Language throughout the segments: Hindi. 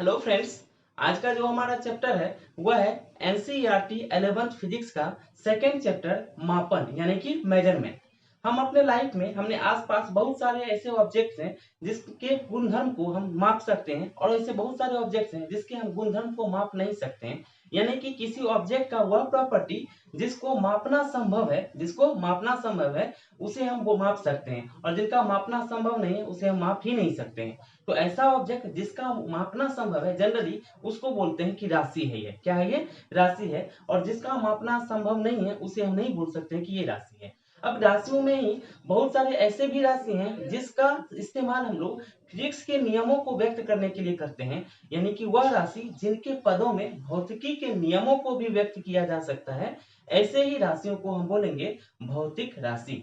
Hello friends. आज का जो हमारा चैप्टर है वह है एनसीईआरटी 11th फिजिक्स का सेकेंड चैप्टर मापन यानी कि मेजरमेंट। हम अपने लाइफ में हमने आसपास बहुत सारे ऐसे ऑब्जेक्ट्स हैं जिसके गुणधर्म को हम माप सकते हैं और ऐसे बहुत सारे ऑब्जेक्ट्स हैं जिसके हम गुणधर्म को माप नहीं सकते हैं। यानी कि किसी ऑब्जेक्ट का वह प्रॉपर्टी जिसको मापना संभव है उसे हम वो माप सकते हैं और जिनका मापना संभव नहीं है उसे हम माप ही नहीं सकते हैं। तो ऐसा ऑब्जेक्ट जिसका मापना संभव है जनरली उसको बोलते हैं कि राशि है। ये क्या है? ये राशि है। और जिसका मापना संभव नहीं है उसे हम नहीं बोल सकते कि ये राशि है। अब राशियों में ही बहुत सारे ऐसे भी राशि हैं जिसका इस्तेमाल हम लोग फिजिक्स के नियमों को व्यक्त करने के लिए करते हैं। यानी कि वह राशि जिनके पदों में भौतिकी के नियमों को भी व्यक्त किया जा सकता है, ऐसे ही राशियों को हम बोलेंगे भौतिक राशि।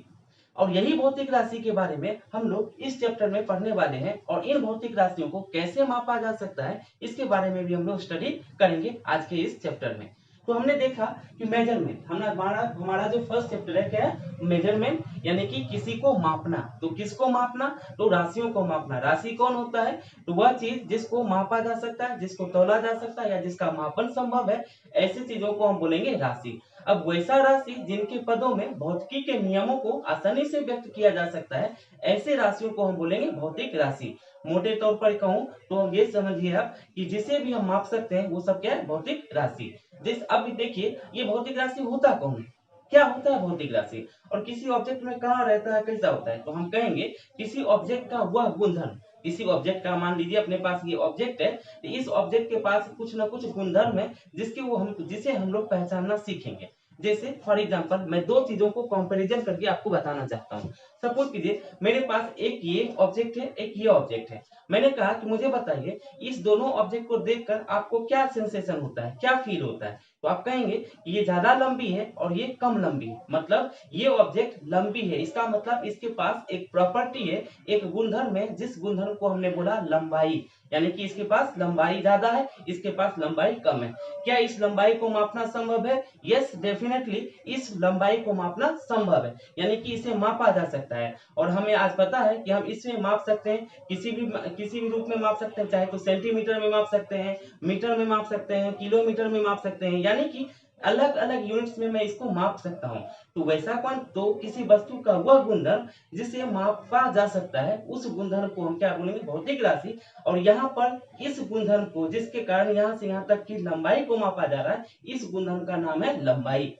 और यही भौतिक राशि के बारे में हम लोग इस चैप्टर में पढ़ने वाले हैं और इन भौतिक राशियों को कैसे मापा जा सकता है इसके बारे में भी हम लोग स्टडी करेंगे आज के इस चैप्टर में। तो हमने देखा कि मेजरमेंट हमारा जो फर्स्ट चैप्टर है क्या है? मेजरमेंट। यानी कि किसी को मापना। तो किसको मापना? तो राशियों को मापना। राशि कौन होता है? तो वह चीज जिसको मापा जा सकता है, जिसको तौला जा सकता है या जिसका मापन संभव है, ऐसी चीजों को हम बोलेंगे राशि। अब वैसा राशि जिनके पदों में भौतिकी के नियमों को आसानी से व्यक्त किया जा सकता है, ऐसे राशियों को हम बोलेंगे भौतिक राशि। मोटे तौर पर कहूं तो हम ये समझिए आप कि जिसे भी हम माप सकते हैं वो सब क्या है? भौतिक राशि। जिस अब देखिए ये भौतिक राशि होता कौन है? क्या होता है भौतिक राशि? और किसी ऑब्जेक्ट में कहाँ रहता है, कैसा होता है? तो हम कहेंगे किसी ऑब्जेक्ट का वह गुणधर्म, किसी ऑब्जेक्ट का मान लीजिए अपने पास ये ऑब्जेक्ट है, तो इस ऑब्जेक्ट के पास कुछ ना कुछ गुणधर्म है जिसे हम लोग पहचानना सीखेंगे। जैसे फॉर एग्जांपल मैं दो चीजों को कंपैरिजन करके आपको बताना चाहता हूँ। सपोज कीजिए मेरे पास एक ये ऑब्जेक्ट है, एक ये ऑब्जेक्ट है। मैंने कहा कि मुझे बताइए इस दोनों ऑब्जेक्ट को देखकर आपको क्या सेंसेशन होता है, क्या फील होता है? तो आप कहेंगे कि ये ज्यादा लंबी है और ये कम लंबी है। मतलब ये ऑब्जेक्ट लंबी है, इसका मतलब इसके पास एक प्रॉपर्टी है, एक गुणधर्म है, जिस गुणधर्म को हमने बोला लंबाई। यानी कि इसके पास लंबाई ज्यादा है, इसके पास लंबाई कम है। क्या इस लंबाई को मापना संभव है? यस, डेफिनेटली इस लंबाई को मापना संभव है। यानी कि इसे मापा जा सकता है और हमें आज पता है कि हम इसमें माप सकते हैं, किसी भी रूप में माप सकते हैं। चाहे तो सेंटीमीटर में माप सकते हैं, मीटर में माप सकते हैं, किलोमीटर में माप सकते हैं। यानी कि अलग अलग यूनिट्स में मैं इसको माप सकता हूँ। तो वैसा कौन? तो किसी वस्तु का वह गुणधर्म जिसे मापा जा सकता है, उस गुणधर्म को हम क्या बोलेंगे? भौतिक राशि। और यहाँ पर इस गुणधर्म को जिसके कारण यहाँ से यहाँ तक की लंबाई को मापा जा रहा है, इस गुणधर्म का नाम है लंबाई।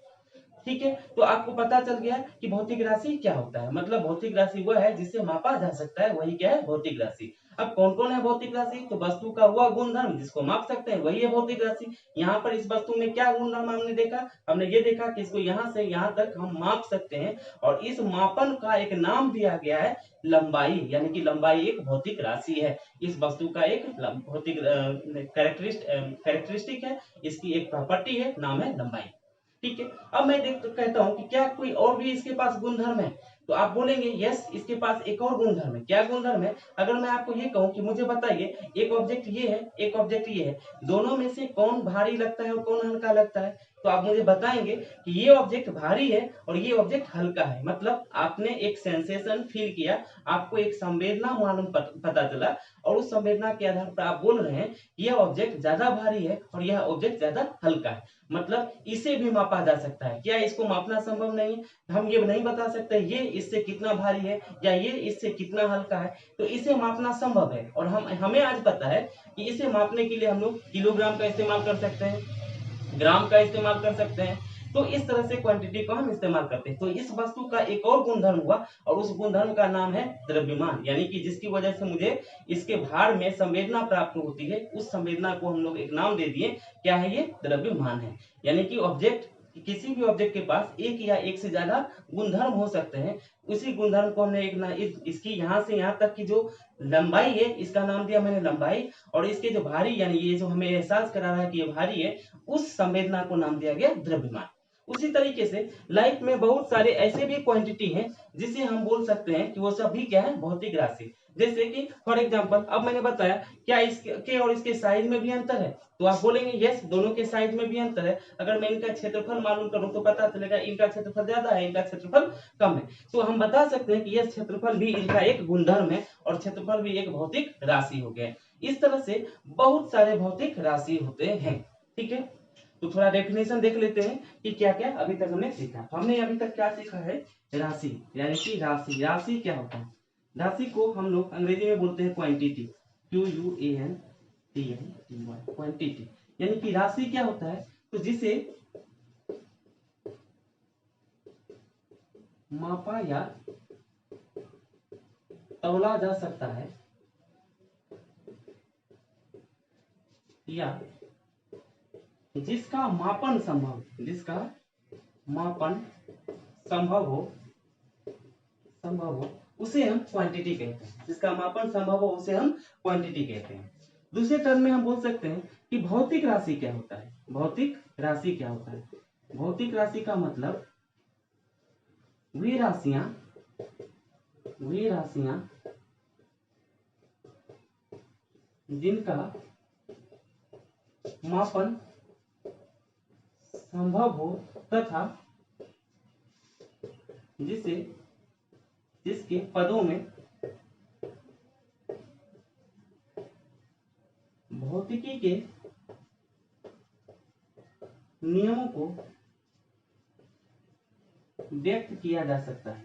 ठीक है, तो आपको पता चल गया कि भौतिक राशि क्या होता है। मतलब भौतिक राशि वह है जिसे मापा जा सकता है, वही क्या है? भौतिक राशि। अब कौन कौन है भौतिक राशि? तो वस्तु का वह गुणधर्म जिसको माप सकते हैं वही है भौतिक राशि। यहाँ पर इस वस्तु में क्या गुणधर्म हमने देखा? हमने ये देखा कि इसको यहाँ से यहाँ तक हम माप सकते हैं और इस मापन का एक नाम दिया गया है लंबाई। यानी कि लंबाई एक भौतिक राशि है, इस वस्तु का एक भौतिक कैरेक्टरिस्टिक है, इसकी एक प्रॉपर्टी है, नाम है लंबाई। ठीक है, अब मैं कहता हूं कि क्या कोई और भी इसके पास गुणधर्म है? तो आप बोलेंगे यस, इसके पास एक और गुणधर्म है। क्या गुणधर्म है? अगर मैं आपको ये कहूं कि मुझे बताइए एक ऑब्जेक्ट ये है, एक ऑब्जेक्ट ये है, दोनों में से कौन भारी लगता है और कौन हल्का लगता है? तो आप मुझे बताएंगे कि ये ऑब्जेक्ट भारी है और ये ऑब्जेक्ट हल्का है। मतलब आपने एक सेंसेशन फील किया, आपको एक संवेदना मालूम पता चला और उस संवेदना के आधार पर आप बोल रहे हैं यह ऑब्जेक्ट ज्यादा भारी है और यह ऑब्जेक्ट ज्यादा हल्का है। मतलब इसे भी मापा जा सकता है। क्या इसको मापना संभव नहीं है? हम ये नहीं बता सकते ये इससे कितना भारी है या ये इससे कितना हल्का है। तो इसे मापना संभव है और हमें आज पता है कि इसे मापने के लिए हम लोग किलोग्राम का इस्तेमाल कर सकते हैं, ग्राम का इस्तेमाल कर सकते हैं। तो इस तरह से क्वांटिटी को हम इस्तेमाल करते हैं। तो इस वस्तु का एक और गुणधर्म हुआ और उस गुणधर्म का नाम है द्रव्यमान। यानी कि जिसकी वजह से मुझे इसके भार में संवेदना प्राप्त होती है, उस संवेदना को हम लोग एक नाम दे दिए। क्या है? ये द्रव्यमान है। यानी कि ऑब्जेक्ट, किसी भी ऑब्जेक्ट के पास एक या एक से ज्यादा गुणधर्म हो सकते हैं। उसी गुणधर्म को हमने इसकी यहाँ से यहाँ तक की जो लंबाई है इसका नाम दिया मैंने लंबाई। और इसके जो भारी यानी ये जो हमें एहसास करा रहा है कि ये भारी है, उस संवेदना को नाम दिया गया द्रव्यमान। उसी तरीके से लाइफ में बहुत सारे ऐसे भी क्वांटिटी हैं जिसे हम बोल सकते हैं कि वो सब भी क्या है? भौतिक राशि। जैसे कि फॉर एग्जांपल अब मैंने बताया क्या इसके और इसके साइज में भी अंतर है, तो आप बोलेंगे यस दोनों के साइज में भी अंतर है। अगर मैं इनका क्षेत्रफल मालूम करूं तो पता चलेगा इनका क्षेत्रफल ज्यादा है, इनका क्षेत्रफल कम है। तो हम बता सकते हैं कि यह क्षेत्रफल भी इनका एक गुणधर्म है और क्षेत्रफल भी एक भौतिक राशि हो गया। इस तरह से बहुत सारे भौतिक राशि होते हैं। ठीक है, तो थोड़ा डेफिनेशन देख लेते हैं कि क्या क्या अभी तक हमने सीखा। हमने अभी तक क्या सीखा है, राशि यानी कि राशि। राशि क्या होता है, राशि को हम लोग अंग्रेजी में बोलते हैं क्वांटिटी, QUANTITY, क्वांटिटी। यानी कि राशि क्या होता है, तो जिसे मापा या तौला जा सकता है या जिसका मापन संभव, जिसका मापन संभव हो उसे हम क्वांटिटी कहते हैं। जिसका मापन संभव हो उसे हम क्वांटिटी कहते हैं। दूसरे टर्म में हम बोल सकते हैं कि भौतिक राशि क्या होता है। भौतिक राशि क्या होता है, भौतिक राशि का मतलब वे राशियां जिनका मापन संभव हो तथा जिसके पदों में भौतिकी के नियमों को व्यक्त किया जा सकता है,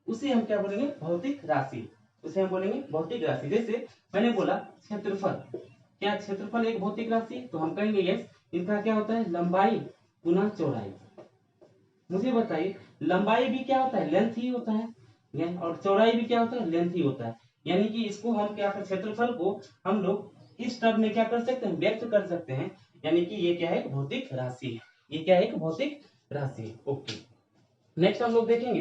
उसे हम क्या बोलेंगे, भौतिक राशि। उसे हम बोलेंगे भौतिक राशि। जैसे मैंने बोला क्षेत्रफल, क्या क्षेत्रफल एक भौतिक राशि, तो हम कहेंगे यस। इनका क्या होता है, लंबाई गुना चौड़ाई। मुझे बताइए लंबाई भी क्या होता है, लेंथ ही होता है, और चौड़ाई भी क्या होता है, लेंथ ही होता है। यानी कि इसको हम क्या कर, क्षेत्रफल को हम लोग इस टर्म में क्या कर सकते हैं, व्यक्त कर सकते हैं। यानी कि ये क्या है, एक भौतिक राशि है। ये क्या है, एक भौतिक राशि है। ओके, नेक्स्ट हम लोग देखेंगे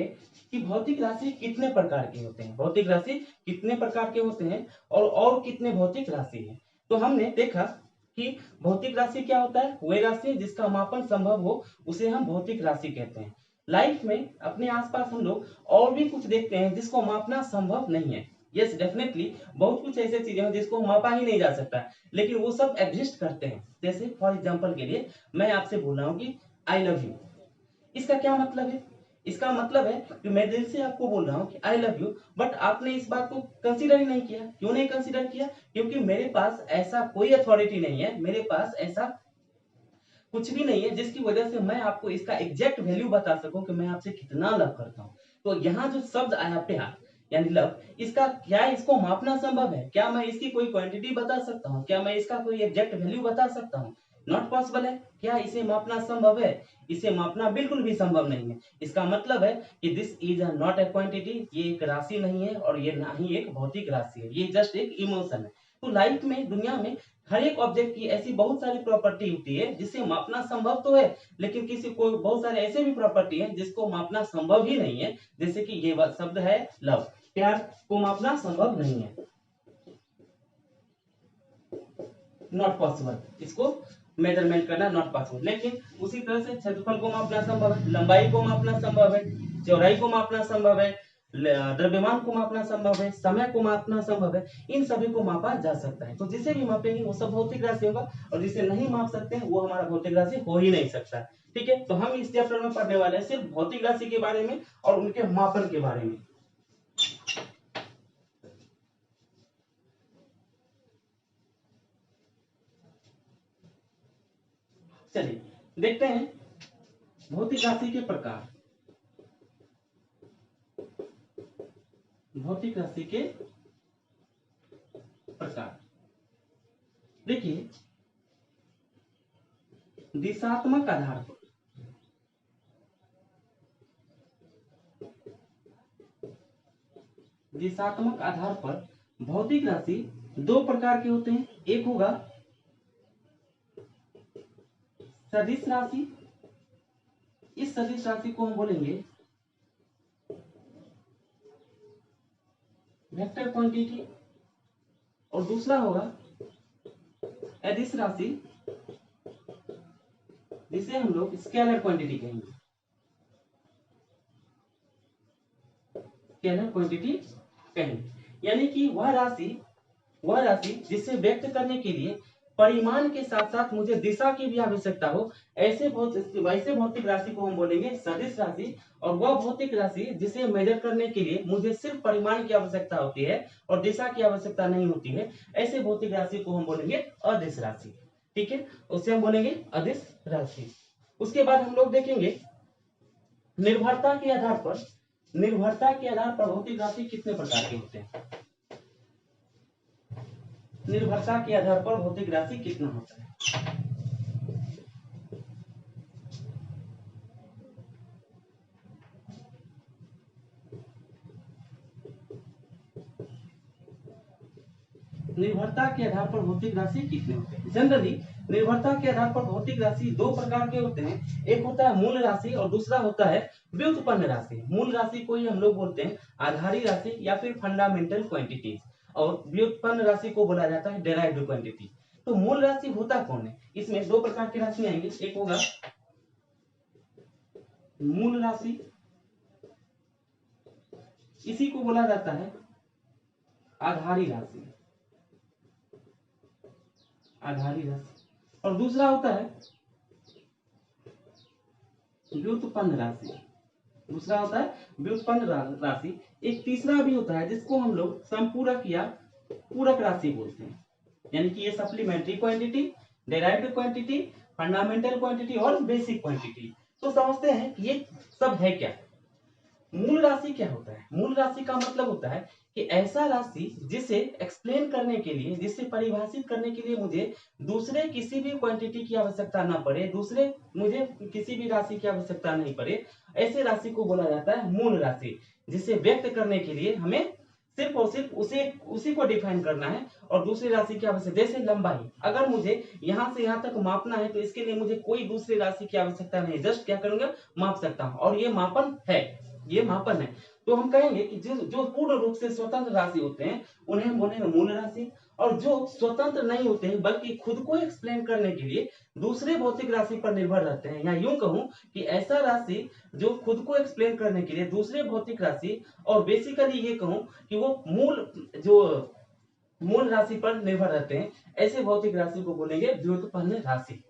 कि भौतिक राशि कितने प्रकार के होते हैं। भौतिक राशि कितने प्रकार के होते हैं और कितने भौतिक राशि है। तो हमने देखा कि भौतिक राशि क्या होता है, वह राशि जिसका मापन संभव हो उसे हम भौतिक राशि कहते हैं। लाइफ में अपने आसपास हम लोग और भी कुछ देखते हैं जिसको मापना संभव नहीं है। यस डेफिनेटली बहुत कुछ ऐसे चीजें हैं जिसको मापा ही नहीं जा सकता, लेकिन वो सब एग्जिस्ट करते हैं। जैसे फॉर एग्जाम्पल के लिए मैं आपसे बोल रहा हूँ कि आई लव यू, इसका क्या मतलब है, इसका मतलब है कि मैं दिल से आपको बोल रहा हूँ कि आई लव यू, बट आपने इस बात को कंसीडर ही नहीं किया। क्यों नहीं कंसीडर किया, क्योंकि मेरे पास ऐसा कोई अथॉरिटी नहीं है, मेरे पास ऐसा कुछ भी नहीं है जिसकी वजह से मैं आपको इसका एग्जैक्ट वैल्यू बता सकूं कि मैं आपसे कितना लव करता हूं। तो यहाँ जो शब्द आया प्यार यानी लव, इसका क्या इसको मापना संभव है, क्या मैं इसकी कोई क्वांटिटी बता सकता हूँ, क्या मैं इसका कोई एग्जैक्ट वैल्यू बता सकता हूँ, नॉट पॉसिबल है। क्या इसे मापना संभव है, इसे मापना बिल्कुल भी संभव नहीं है। इसका मतलब है कि this is a not a quantity, ये एक राशि नहीं है और ये ना ही एक भौतिक राशि है, ये जस्ट एक इमोशन है। तो लाइफ में, दुनिया में हर एक ऑब्जेक्ट की ऐसी बहुत सारी प्रॉपर्टी होती है जिसे मापना संभव तो है, लेकिन किसी को बहुत सारे ऐसे भी प्रॉपर्टी है जिसको मापना संभव ही नहीं है। जैसे कि ये शब्द है लव, प्यार को मापना संभव नहीं है, नॉट पॉसिबल, इसको मेजरमेंट करना नॉट पॉसिबल। लेकिन उसी तरह से क्षेत्रफल को मापना संभव है, लंबाई को मापना संभव है, चौड़ाई को मापना संभव है, द्रव्यमान को मापना संभव है, समय को मापना संभव है। इन सभी को मापा जा सकता है। तो जिसे भी मापेंगे वो सब भौतिक राशि होगा, और जिसे नहीं माप सकते हैं वो हमारा भौतिक राशि हो ही नहीं सकता। ठीक है, तो हम इस चैप्टर में पढ़ने वाले हैं सिर्फ भौतिक राशि के बारे में और उनके मापन के बारे में। चलिए देखते हैं भौतिक राशि के प्रकार। भौतिक राशि के प्रकार देखिए, दिशात्मक आधार पर, दिशात्मक आधार पर भौतिक राशि दो प्रकार के होते हैं। एक होगा सदिश राशि, इस सदिश राशि को हम बोलेंगे वेक्टर क्वांटिटी, और दूसरा होगा अदिश राशि जिसे हम लोग स्केलर क्वांटिटी कहेंगे। स्केलर क्वांटिटी कहेंगे। यानी कि वह राशि जिसे व्यक्त करने के लिए परिमाण के साथ साथ मुझे दिशा की भी आवश्यकता हो, वैसे भौतिक राशि को हम बोलेंगे सदिश राशि। और वह भौतिक राशि जिसे मेजर करने के लिए मुझे सिर्फ परिमाण की आवश्यकता होती है और दिशा की आवश्यकता नहीं होती है, ऐसे भौतिक राशि को हम बोलेंगे अदिश राशि। ठीक है, उसे हम बोलेंगे अदिश राशि। उसके बाद हम लोग देखेंगे निर्भरता के आधार पर भौतिक राशि कितने प्रकार के होते हैं। निर्भरता के आधार पर भौतिक राशि कितना होता है। निर्भरता के आधार पर भौतिक राशि कितने होते हैं। जनरली निर्भरता के आधार पर भौतिक राशि दो प्रकार के होते हैं, एक होता है मूल राशि और दूसरा होता है व्युत्पन्न राशि। मूल राशि को ही हम लोग बोलते हैं आधारी राशि या फिर फंडामेंटल क्वांटिटीज, और व्युत्पन्न राशि को बोला जाता है डेराइव्ड क्वांटिटी। तो मूल राशि होता कौन है, इसमें दो प्रकार की राशि आएंगे, एक होगा मूल राशि, इसी को बोला जाता है आधारी राशि, और दूसरा होता है व्युत्पन्न राशि। एक तीसरा भी होता है जिसको हम लोग संपूरक या पूरक राशि बोलते हैं। यानी कि ये supplementary quantity, derived quantity, fundamental quantity और बेसिक क्वांटिटी। तो समझते हैं कि ये सब है क्या। मूल राशि क्या होता है। मूल राशि का मतलब होता है कि ऐसा राशि जिसे एक्सप्लेन करने के लिए, जिसे परिभाषित करने के लिए मुझे दूसरे किसी भी क्वांटिटी की आवश्यकता ना पड़े, मुझे किसी भी राशि की आवश्यकता नहीं पड़े, ऐसे राशि को बोला जाता है मूल राशि, जिसे व्यक्त करने के लिए हमें सिर्फ और सिर्फ उसी को डिफाइन करना है और दूसरी राशि की आवश्यकता। जैसे लंबाई, अगर मुझे यहाँ से यहाँ तक मापना है तो इसके लिए मुझे कोई दूसरी राशि की आवश्यकता नहीं, जस्ट क्या करूंगा, माप सकता हूँ, और ये मापन है। तो हम कहेंगे कि जो पूर्ण रूप से स्वतंत्र राशि होते हैं उन्हें हम बोलेंगे मूल राशि, और जो स्वतंत्र नहीं होते हैं बल्कि खुद को एक्सप्लेन करने के लिए दूसरे भौतिक राशि पर निर्भर रहते हैं, या यूं कहूं कि ऐसा राशि जो खुद को एक्सप्लेन करने के लिए दूसरे भौतिक राशि, और बेसिकली ये कहूं कि वो मूल राशि पर निर्भर रहते हैं, ऐसे भौतिक राशि को बोलेंगे व्युत्पन्न राशि।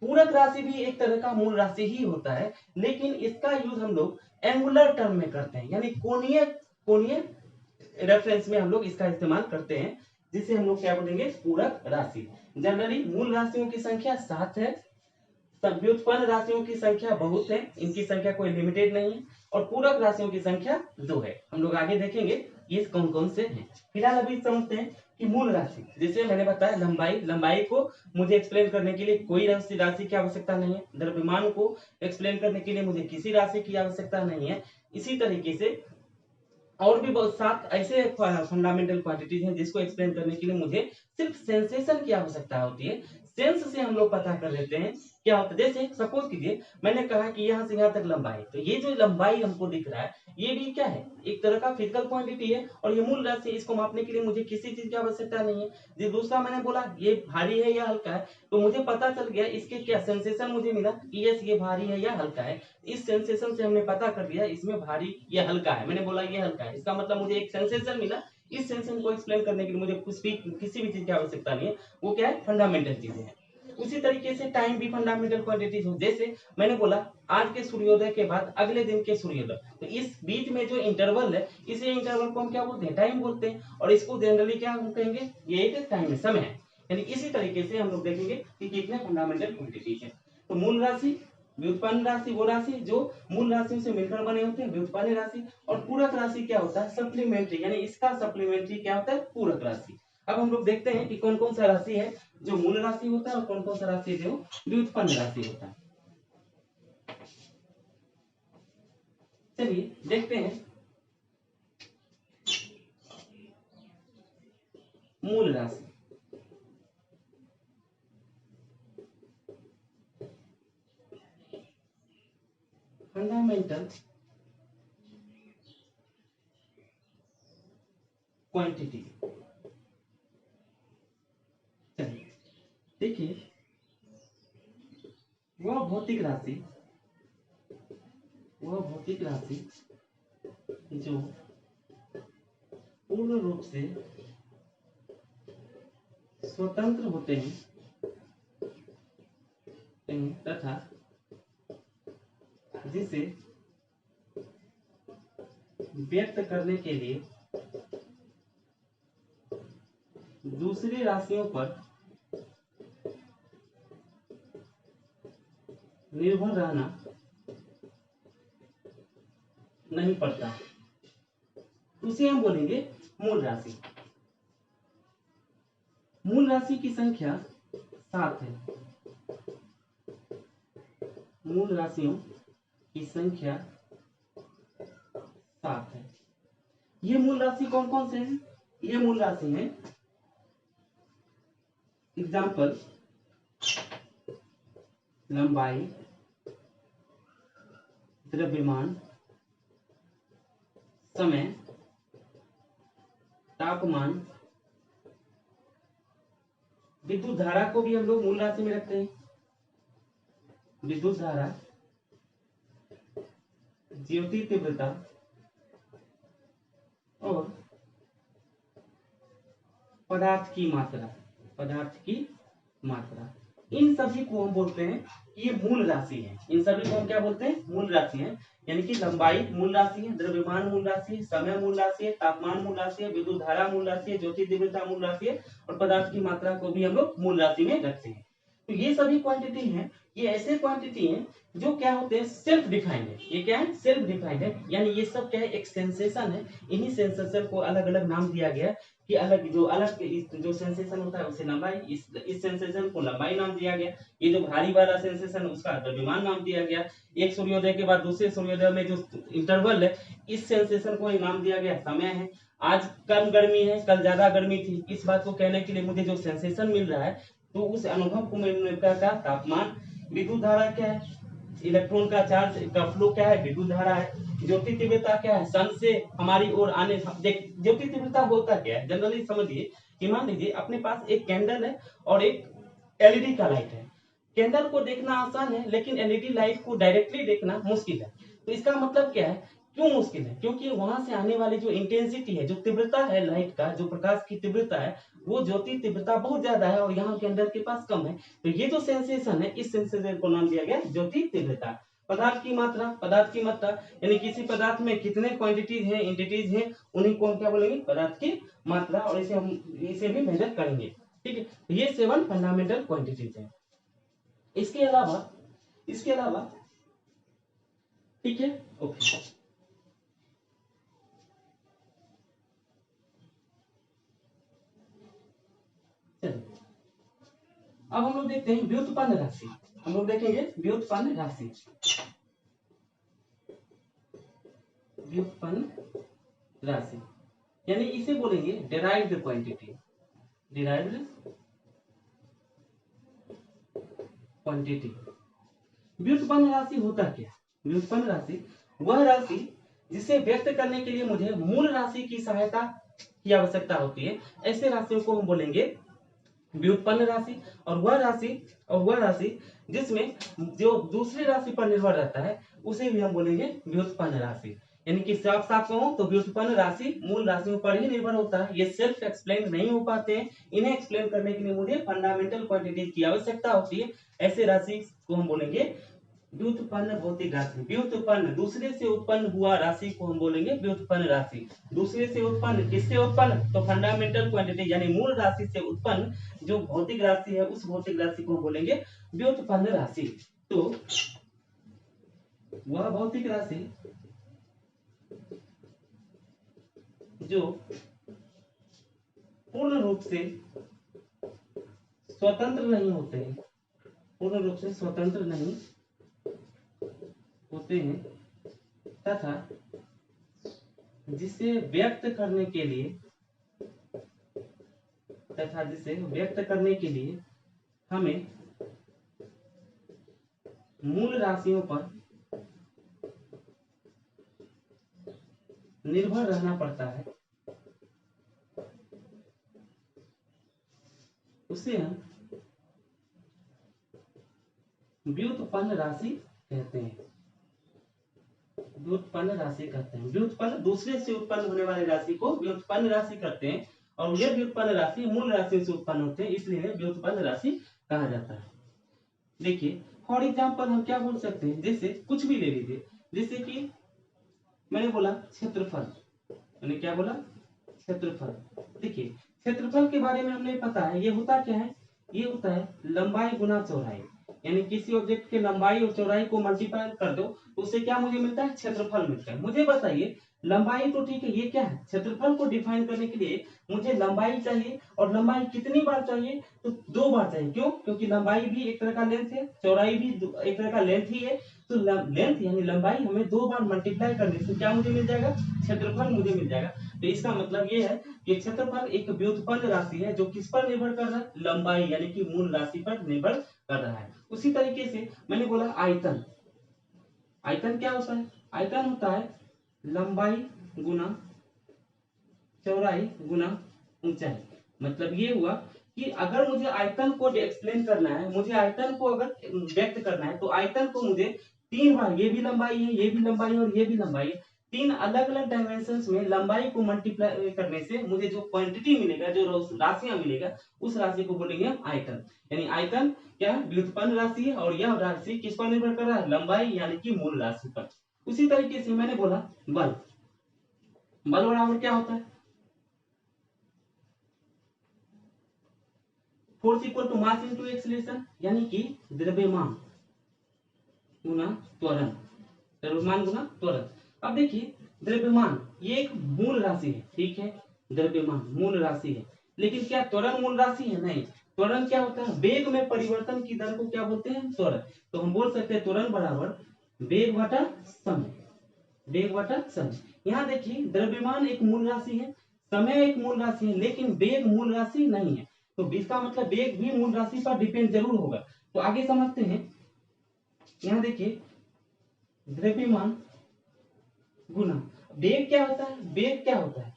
पूरक राशि भी एक तरह का मूल राशि ही होता है, लेकिन इसका यूज हम लोग एंगुलर टर्म में करते हैं, यानी कोणीय रेफरेंस में हम लोग इसका इस्तेमाल करते हैं, जिसे हम लोग क्या बोलेंगे, पूरक राशि। जनरली मूल राशियों की संख्या 7 है, व्युत्पन्न राशियों की संख्या बहुत है, इनकी संख्या कोई लिमिटेड नहीं है, और पूरक राशियों की संख्या 2 है। हम लोग आगे देखेंगे ये कौन कौन से हैं। फिलहाल अभी समझते हैं कि मूल राशि, जैसे मैंने बताया लंबाई को मुझे एक्सप्लेन करने के लिए कोई राशि की आवश्यकता नहीं है, द्रव्यमान को एक्सप्लेन करने के लिए मुझे किसी राशि की आवश्यकता नहीं है। इसी तरीके से और भी बहुत सात ऐसे फंडामेंटल क्वांटिटीज हैं जिसको एक्सप्लेन करने के लिए मुझे सिर्फ सेंसेशन की आवश्यकता होती है। सेंस से हम लोग पता कर लेते हैं क्या होता है। जैसे सपोज कीजिए मैंने कहा कि यहाँ से यहाँ तक लंबाई, तो ये जो लंबाई हमको दिख रहा है ये भी क्या है, एक तरह का फिजिकल क्वांटिटी है, और ये मूल राशि, इसको मापने के लिए मुझे किसी चीज की आवश्यकता नहीं है। जो दूसरा मैंने बोला ये भारी है या हल्का है, तो मुझे पता चल गया, इसके क्या सेंसेशन मुझे मिला कि यस ये भारी है या हल्का है। इस सेंसेशन से हमने पता कर लिया इसमें भारी या हल्का है, मैंने बोला ये हल्का है, इसका मतलब मुझे एक सेंसेशन मिला। इस सेंसेशन को एक्सप्लेन करने के लिए मुझे किसी भी चीज की आवश्यकता नहीं है, वो क्या है, फंडामेंटल चीजें हैं। उसी तरीके से टाइम भी फंडामेंटल क्वांटिटीज हो। जैसे मैंने बोला आज के सूर्योदय के बाद अगले दिन के सूर्योदय, तो इस बीच में जो इंटरवल है, इसी इंटरवल को हम क्या बोलते हैं, टाइम बोलते हैं, और इसको जनरली क्या हम कहेंगे, ये एक टाइम है, समय है। यानी इसी तरीके से हम लोग देखेंगे कि कितने फंडामेंटल क्वांटिटीज है। तो मूल राशि, व्युत्पन्न राशि वो राशि जो मूल राशियों से मिलकर बने होते हैं, व्युत्पन्न राशि। और पूरक राशि क्या होता है, सप्लीमेंट्री, यानी इसका सप्लीमेंट्री क्या होता है, पूरक राशि। अब हम लोग देखते हैं कि कौन कौन सा राशि है जो मूल राशि होता है और कौन कौन सा राशि जो व्युत्पन्न राशि होता है। चलिए देखते हैं मूल राशि। Fundamental quantity. चलिए देखिए, वह भौतिक राशि जो पूर्ण रूप से स्वतंत्र होते हैं तथा जिसे व्यक्त करने के लिए दूसरी राशियों पर निर्भर रहना नहीं पड़ता, उसे हम बोलेंगे मूल राशि। मूल राशि की संख्या 7 है। मूल राशियों की संख्या 7 है। ये मूल राशि कौन कौन से हैं? ये मूल राशि है, एग्जाम्पल, लंबाई, द्रव्यमान, समय, तापमान, विद्युत धारा को भी हम लोग मूल राशि में रखते हैं। विद्युत धारा, ज्योति तीव्रता और पदार्थ की मात्रा, पदार्थ की मात्रा, इन सभी को हम बोलते हैं ये मूल राशि है। इन सभी को हम क्या बोलते हैं? मूल राशि है। यानी कि लंबाई मूल राशि है, द्रव्यमान मूल राशि है, समय मूल राशि है, तापमान मूल राशि है, विद्युत धारा मूल राशि है, ज्योति तीव्रता मूल राशि है और पदार्थ की मात्रा को भी हम लोग मूल राशि में रखते हैं। तो ये सभी क्वांटिटी हैं, ये ऐसे क्वांटिटी हैं जो क्या होते हैं? सेल्फ डिफाइंड है। ये क्या है? सेल्फ डिफाइंड है। यानी ये सब क्या है? एक सेंसेशन है। इन्हीं सेंसेशन को अलग अलग नाम दिया गया कि अलग जो सेंसेशन होता है उसे लंबाई, इस सेंसेशन को लंबाई नाम दिया गया। ये जो भारी वाला सेंसेशन है उसका द्रव्यमान नाम दिया गया। एक सूर्योदय के बाद दूसरे सूर्योदय में जो इंटरवल है, इस सेंसेशन को नाम दिया गया समय है। आज कम गर्मी है, कल ज्यादा गर्मी थी, इस बात को कहने के लिए मुझे जो सेंसेशन मिल रहा है तो उस अनुभव को मैं क्या तापमान। विद्युत धारा क्या है? इलेक्ट्रॉन का चार्ज का फ्लो क्या है? विद्युत धारा है। ज्योति तीव्रता क्या है? सन से हमारी ओर आने, देख ज्योति तीव्रता होता क्या है जनरली समझिए कि मान लीजिए अपने पास एक कैंडल है और एक एलईडी का लाइट है। कैंडल को देखना आसान है लेकिन एलईडी लाइट को डायरेक्टली देखना मुश्किल है। तो इसका मतलब क्या है? क्यों मुश्किल है? क्योंकि वहां से आने वाली जो इंटेंसिटी है, जो तीव्रता है लाइट का, जो प्रकाश की तीव्रता है, वो ज्योति तीव्रता बहुत ज्यादा है और यहाँ कैंडल के पास कम है। तो ये जो सेंसेशन है, इस सेंसेशन को नाम दिया गया ज्योति तीव्रता। पदार्थ की मात्रा, पदार्थ की मात्रा यानी किसी पदार्थ में कितने क्वांटिटीज हैं, एंटिटीज हैं, उन्हीं को हम क्या बोलेंगे? पदार्थ की मात्रा। और इसे भी मेजर करेंगे। ठीक है, ये 7 फंडामेंटल क्वांटिटीज हैं। इसके अलावा ठीक है, ओके। चलिए अब हम लोग देखते हैं व्युत्पन्न राशि। हम लोग देखेंगे व्युत्पन्न राशि। व्युत्पन्न राशि यानी इसे बोलेंगे डिराइव्ड क्वांटिटी। Derived quantity. व्युत्पन्न राशि होता क्या? व्युत्पन्न राशि वह राशि जिसे व्यक्त करने के लिए मुझे मूल राशि की सहायता की आवश्यकता होती है। ऐसे राशियों को हम बोलेंगे व्युत्पन्न राशि। और वह राशि जिसमें जो दूसरी राशि पर निर्भर रहता है उसे भी हम बोलेंगे व्युत्पन्न राशि। यानी कि साफ साफ कहूं तो व्युत्पन्न राशि मूल राशियों पर ही निर्भर होता है। ये सेल्फ एक्सप्लेन नहीं हो पाते हैं। इन्हें एक्सप्लेन करने के लिए मुझे फंडामेंटल क्वांटिटीज की आवश्यकता होती है। ऐसे राशि को हम बोलेंगे व्युत्पन्न भौतिक राशि। व्युत्पन्न दूसरे से उत्पन्न हुआ राशि को हम बोलेंगे व्युत्पन्न राशि। दूसरे से उत्पन्न, किससे उत्पन्न? तो फंडामेंटल क्वांटिटी यानी मूल राशि से उत्पन्न जो भौतिक राशि है उस भौतिक राशि को हम बोलेंगे व्युत्पन्न राशि। तो वह भौतिक राशि जो पूर्ण रूप से स्वतंत्र नहीं होते हैं, पूर्ण रूप से स्वतंत्र नहीं होते हैं तथा जिसे व्यक्त करने के लिए हमें मूल राशियों पर निर्भर रहना पड़ता है, उसे हम व्युत्पन्न राशि कहते हैं। व्युत्पन्न राशि कहते हैं। व्युत्पन्न दूसरे से उत्पन्न होने वाली राशि को व्युत्पन्न राशि कहते हैं, और ये व्युत्पन्न राशि मूल राशि से उत्पन्न होते हैं, इसलिए व्युत्पन्न राशि कहा जाता है। देखिए फॉर एग्जाम्पल हम क्या बोल सकते हैं, जैसे कुछ भी ले लीजिए, जैसे कि मैंने बोला क्षेत्रफल, मैंने क्या बोला, क्षेत्रफल। देखिए क्षेत्रफल के बारे में हमें पता है, ये होता क्या है, ये होता है लंबाई गुना चौड़ाई, यानी किसी ऑब्जेक्ट के लंबाई और चौड़ाई को मल्टीप्लाई कर दो तो उससे क्या मुझे मिलता है, क्षेत्रफल मिलता है। मुझे बताइए लंबाई तो ठीक है, ये क्या है, क्षेत्रफल को डिफाइन करने के लिए मुझे लंबाई चाहिए, और लंबाई कितनी बार चाहिए, तो 2 बार चाहिए। क्यों, क्योंकि लंबाई भी एक तरह का लेंथ है, चौड़ाई भी एक तरह का लेंथ ही है, तो लेंथ यानी लंबाई हमें 2 बार मल्टीप्लाई करने से क्या मुझे मिल जाएगा, क्षेत्रफल मुझे मिल जाएगा। तो इसका मतलब ये है कि क्षेत्रफल एक व्युत्पन्न राशि है जो किस पर निर्भर कर रहा है, लंबाई यानी कि मूल राशि पर निर्भर कर रहा है। उसी तरीके से मैंने बोला आयतन, आयतन क्या होता है, आयतन होता है लंबाई गुना चौड़ाई गुना ऊंचाई। मतलब ये हुआ कि अगर मुझे आयतन को एक्सप्लेन करना है, मुझे आयतन को अगर व्यक्त करना है, तो आयतन को मुझे 3 बार, ये भी लंबाई है, ये भी लंबाई है और ये भी लंबाई है, 3 अलग अलग डायमेंशंस में लंबाई को मल्टीप्लाई करने से मुझे जो क्वांटिटी मिलेगा, जो राशियां मिलेगा, उस राशि को बोलेंगे हम आयतन। यानी आयतन क्या है, व्युत्पन्न राशि है, और यह राशि किस पर निर्भर कर रहा है, लंबाई यानी कि मूल राशि पर। उसी तरीके से मैंने बोला बल, बल बराबर क्या होता है, force equal to mass into acceleration, यानी कि द्रव्यमान गुना त्वरण, द्रव्यमान गुना त्वरण। अब देखिए द्रव्यमान ये एक मूल राशि है, ठीक है, द्रव्यमान मूल राशि है, लेकिन क्या त्वरण मूल राशि है, नहीं। त्वरण क्या होता है, वेग में परिवर्तन की दर को क्या बोलते हैं, त्वरण। तो हम बोल सकते हैं त्वरण बराबर वेग बटा समय, वेग बटा समय। यहाँ देखिए द्रव्यमान एक मूल राशि है, समय एक मूल राशि है, लेकिन वेग मूल राशि नहीं है। तो इसका मतलब वेग भी मूल राशि पर डिपेंड जरूर होगा। तो आगे समझते हैं, यहाँ देखिए द्रव्यमान गुना वेग क्या होता है, वेग क्या होता है,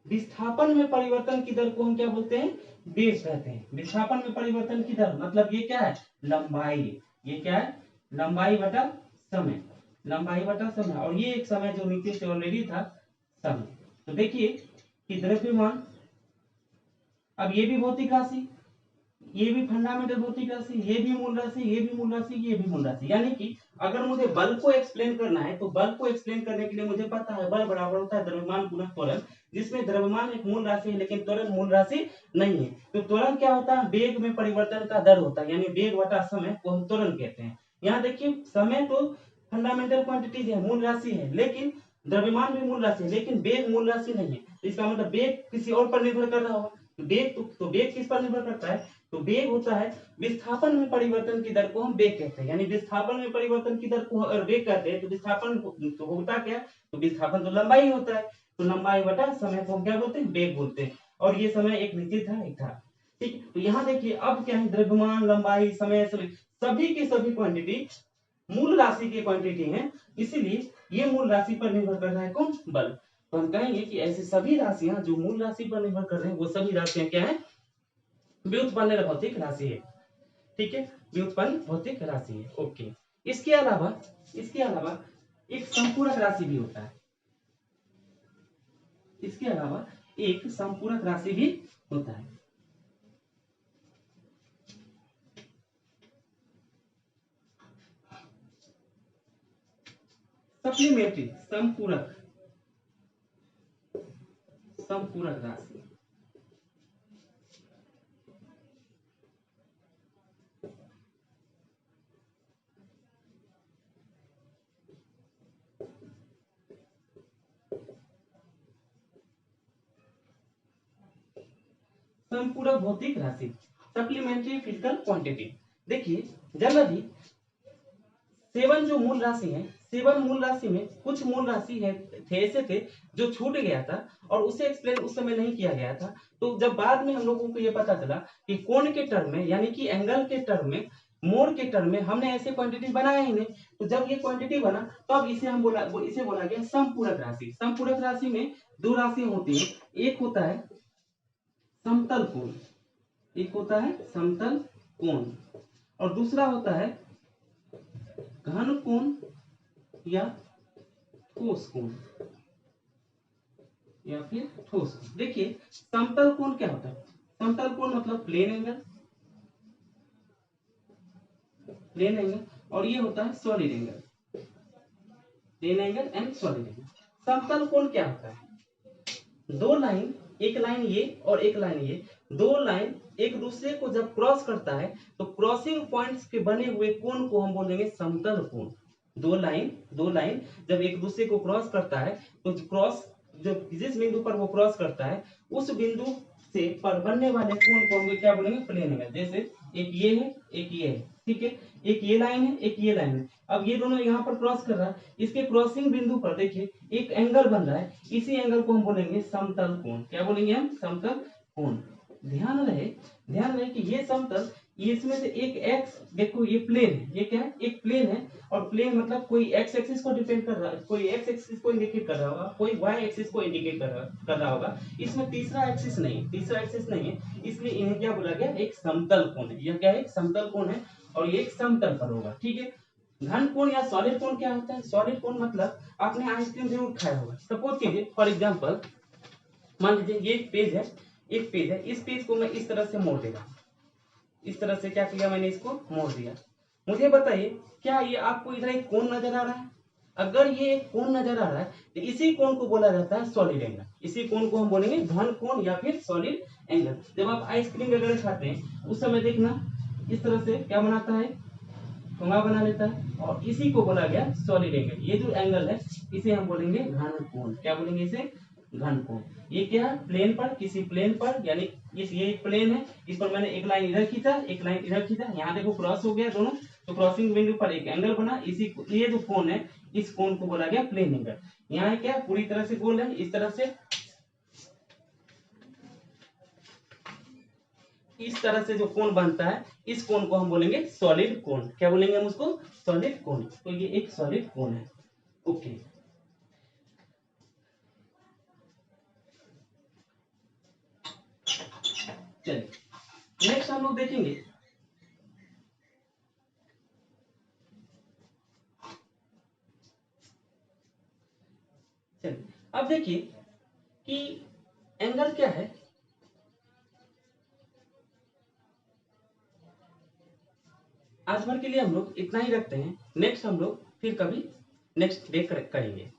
विस्थापन में परिवर्तन की दर को हम क्या बोलते हैं, वेग कहते हैं। विस्थापन में परिवर्तन की दर मतलब ये क्या है, लंबाई, ये क्या है, लंबाई बटा समय, लंबाई बटा समय, और ये एक समय जो नीचे से ऑलरेडी था समय। तो देखिए कि द्रव्यमान, अब ये भी भौतिक राशि, ये भी फंडामेंटल भौतिक राशि, ये भी मूल राशि, ये भी मूल राशि, ये भी मूल राशि। यानी कि अगर मुझे बल को एक्सप्लेन करना है, तो बल को एक्सप्लेन करने के लिए मुझे पता है बल बराबर होता है द्रव्यमान गुना त्वरण, जिसमें द्रव्यमान एक मूल राशि है लेकिन त्वरण मूल राशि नहीं है। तो त्वरण क्या होता है, वेग में परिवर्तन का दर होता है, यानी वेग बटा समय को हम त्वरण कहते हैं। यहाँ देखिए समय तो फंडामेंटल क्वांटिटीज है, मूल राशि है, लेकिन द्रव्यमान भी मूल राशि है, लेकिन वेग मूल राशि नहीं है। इसका मतलब वेग किसी और पर निर्भर कर रहा होगा। वेग तो वेग किस पर निर्भर करता है, तो वेग होता है विस्थापन में परिवर्तन की दर को हम वेग कहते हैं। यानी विस्थापन में परिवर्तन की दर को अगर वेग कहते हैं तो विस्थापन तो होता क्या, तो विस्थापन तो लंबाई होता है, तो लंबाई बटा समय को हम क्या बोलते हैं, वेग बोलते हैं। और ये समय एक निश्चित था, एक था, ठीक। तो यहाँ देखिए अब क्या है, द्रव्यमान, लंबाई, समय, सभी की सभी क्वांटिटी मूल राशि की क्वांटिटी है, इसीलिए ये मूल राशि पर निर्भर कर रहा है कौन, बल। तो हम कहेंगे कि ऐसी सभी राशियां जो मूल राशि पर निर्भर कर रहे हैं वो सभी राशियां क्या है, व्युत्पन्न भौतिक राशि है, ठीक है, व्युत्पन्न भौतिक राशि है। ओके, इसके अलावा एक संपूरक राशि भी होता है, इसके अलावा एक संपूरक राशि भी होता है। सप्लीमेंट्री संपूरक, संपूरक राशि, संपूरक भौतिक राशि, सप्लीमेंट्री फिजिकल क्वांटिटी। देखिए जनरली 7 जो मूल राशि है, 7 मूल राशि में कुछ मूल राशि है थे ऐसे थे जो छूट गया था और उसे एक्सप्लेन उस समय नहीं किया गया था। तो जब बाद में हम लोगों को ये पता चला कि कोण के टर्म में यानी कि एंगल के टर्म में, मोड के टर्म में हमने ऐसे क्वांटिटी बनाया ही नहीं। तो जब ये क्वांटिटी बना तब तो इसे हम इसे बोला गया संपूरक राशि। संपूरक राशि में 2 राशियां होती है, एक होता है समतल कोण, एक होता है समतल कोण और दूसरा होता है घन कोण या ठोस कोण या फिर ठोस कोण। देखिए समतल कोण क्या होता है? समतल कोण मतलब प्लेन एंगल, प्लेन एंगल, और ये होता है solid angle, plane angle and solid angle. समतल कोण क्या होता है? दो लाइन, एक लाइन ये और एक लाइन ये, दो लाइन एक दूसरे को जब क्रॉस करता है तो क्रॉसिंग पॉइंट्स के बने हुए कोण को हम बोलेंगे समतल कोण। दो लाइन जब एक दूसरे को क्रॉस करता है तो क्रॉस जब जिस बिंदु पर वो क्रॉस करता है उस बिंदु से पर बनने वाले कोण को हम क्या बोलेंगे? Plane angle. जैसे एक ये है, एक ये है, ठीक है, एक ये लाइन है, एक ये लाइन है। अब ये दोनों यहाँ पर क्रॉस कर रहा है, इसके क्रॉसिंग बिंदु पर देखिए एक एंगल बन रहा है, इसी एंगल को हम बोलेंगे समतल कोण। क्या बोलेंगे हम? समतल कोण। ध्यान रहे कि ये समतल, ये इसमें से एक एक्स, देखो ये प्लेन है, ये क्या है? एक प्लेन है, और प्लेन मतलब कोई एक्स एक्सिस को डिपेंड कर रहा है, कोई एक्स एक्सिस को इंडिकेट कर रहा होगा, कोई वाई एक्सिस को इंडिकेट कर रहा होगा। इसमें तीसरा एक्सिस नहीं है, इसलिए इन्हें क्या बोला गया? एक समतल कोण है। यह क्या है? एक समतल कोण है, और ये एक समतल पर होगा, ठीक है। घन कोण या सॉलिड कोण क्या होता है? सॉलिड कोण मतलब आपने आइसक्रीम जरूर खाया होगा। सपोज कीजिए फॉर एग्जांपल, मान लीजिए ये एक पेज है, इस पेज को मैं इस तरह से मोड़ देगा, इस तरह से क्या किया मैंने? इसको मोड़ दिया। मुझे बताइए क्या ये आपको इधर एक कोण नजर आ रहा है? अगर ये एक कोण नजर आ रहा है तो इसी कोण को बोला जाता है सॉलिड एंगल। इसी कोण को हम बोलेंगे घन कोण या फिर सॉलिड एंगल। जब आप आइसक्रीम वगैरह खाते हैं उस समय देखना इस तरह से क्या बनाता है? ठोंगा बना लेता है, और इसी को बोला गया सॉलिड एंगल। ये जो एंगल है इसे हम बोलेंगे घन कोण। क्या बोलेंगे इसे? घन कोण। ये क्या है? प्लेन पर, किसी प्लेन पर, यानी ये एक प्लेन है, इस पर मैंने एक लाइन इधर खींचा, एक लाइन इधर खींचा, यहाँ देखो क्रॉस हो गया दोनों, तो क्रॉसिंग बिंदु पर एक एंगल बना। इसी ये जो कोण है इस कोण को बोला गया प्लेन एंगल। यहाँ क्या पूरी तरह से गोल है, इस तरह से जो कोण बनता है इस कोण को हम बोलेंगे सॉलिड कोण। क्या बोलेंगे हम उसको? सॉलिड कोण। तो ये एक सॉलिड कोण है। ओके, चलिए नेक्स्ट हम लोग देखेंगे चलिए अब देखिए कि एंगल क्या है। आज भर के लिए हम लोग इतना ही रखते हैं, नेक्स्ट हम लोग फिर कभी नेक्स्ट डे करेंगे।